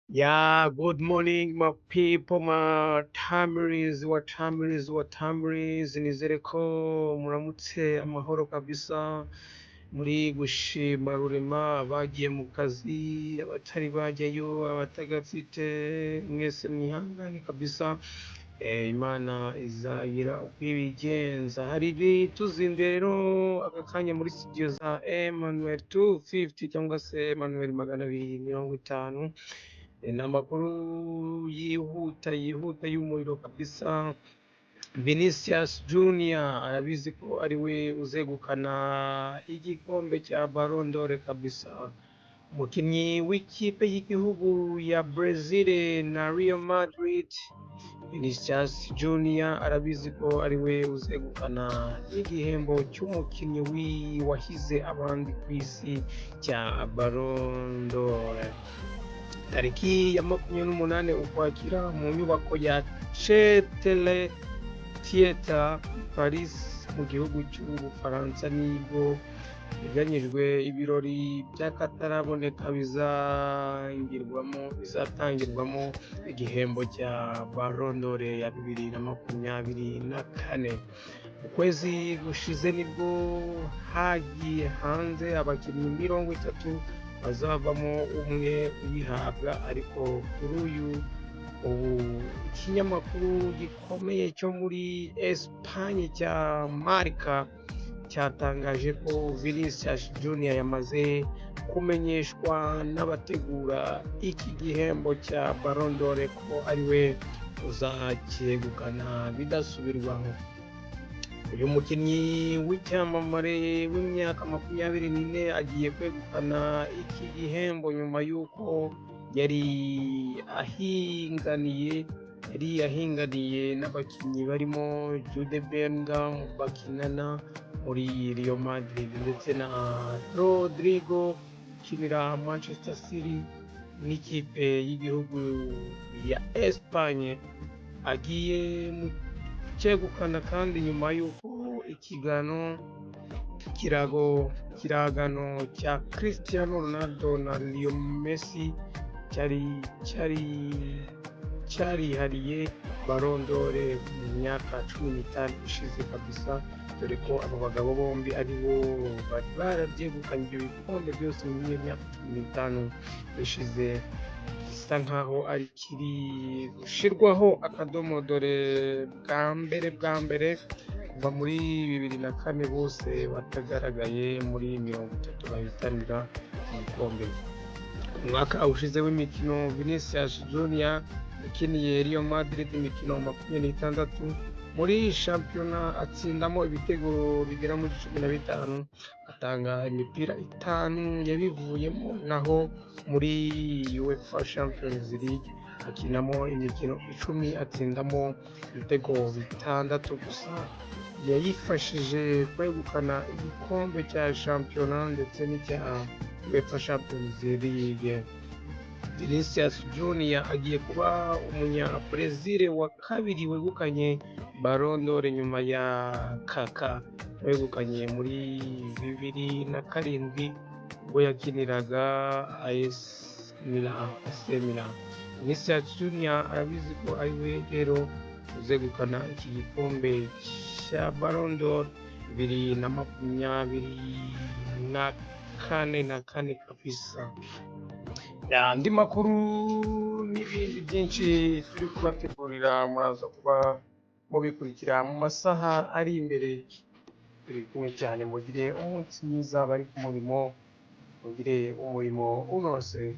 Yeah, good morning, my people, my tamariz, nizere ko muramutse amahoro kabisa, muri gushima rurema abagiye mu kazi, abatari bajyayo, abatagafite, mwese mwihangane kabisa. Imana izagira uko ibigenza. Hari ibituzinduye rero aka kanya muri studio za Emmanuel 250 cyangwa se Emmanuel 250. Ni amakuru yihuta y'umuriro kabisa. Vinicius Junior arabizi ko ari we uzegukana igikombe cya Ballon d'Or kabisa. Umukinnyi w'ikipe y'igihugu ya Brazil na Real Madrid, Vinicius Junior arabizi ko ari we uzegukana igihembo cy'umukinnyi wahize abandi ku isi cya Ballon d'Or. Tariki ya 28 Ukwakira mu nyubako ya Châtelet Theatre Paris mu gihugu cy'Ubufaransa nibwo biteganyijwe ibirori by'akataraboneka bizatangirwamo igihembo cya Ballon d'Or ya 2024. Ukwezi gushize nibwo hagiye hanze abakinnyi 30 bazavamo umwe uyihabwa, ariko kuri ubu ikinyamakuru gikomeye cyo muri Espagne cya Marca cyatangaje ko Vinicius Junior yamaze kumenyeshwa n'abategura iki gihembo cya Ballon d'Or ko ari we uzacyegukana bidasubirwaho. Uyu mukinnyi w'icyamamare w'imyaka 24 agiye kwegukana iki gihembo nyuma y'uko yari ahinganiye n'abakinnyi barimo Jude Bellingham bakinana muri Real Madrid, ndetse na Rodrigo ukinira Manchester City n'ikipe y'igihugu ya Espagne. Agiye mu cyegukana kandi nyuma y'uko kiragano cya Cristiano Ronaldo na Leo Messi cyarihariye Ballon d'Or mu myaka 15 ishize kabisa, dore ko abo bagabo bombi ari bo bari barabyegukanye ibyo bikombe byose mu myaka 15 ishize. Bisa nkaho ari kiri gushirwaho akadomo, dore bwa mbere kuva muri 2004 bose batagaragaye muri 30 bahitanira igikombe. Umwaka ushize w'imikino Vinicius Junior yakiniye Real Madrid imikino 26 muri shampiyona, atsindamo ibitego bigera muri 15, atanga imipira 5 yabivuyemo, naho muri UEFA Champions League akinamo imikino 10 atsindamo ibitego 6 gusa. Yayifashije kwegukana igikombe cya shampiyona ndetse n'icya UEFA Champions League. Vinicius Junior agiye kuba umunya-Brazil wa kabiri wegukanye Ballon d'Or nyuma ya Kaka wegukanye muri 2007 ubwo yakiniraga AS Milan. Vinicius Junior arabizi ko ari we rero uzegukana iki gikombe cya Ballon d'Or 2024 kabisa. Andi makuru n'ibindi byinshi turi kubategurira muraza kuba mubikurikira mu masaha ari imbere. Turi kumwe cyane, mugire umunsi mwiza bari ku murimo, mugire umurimo unoze.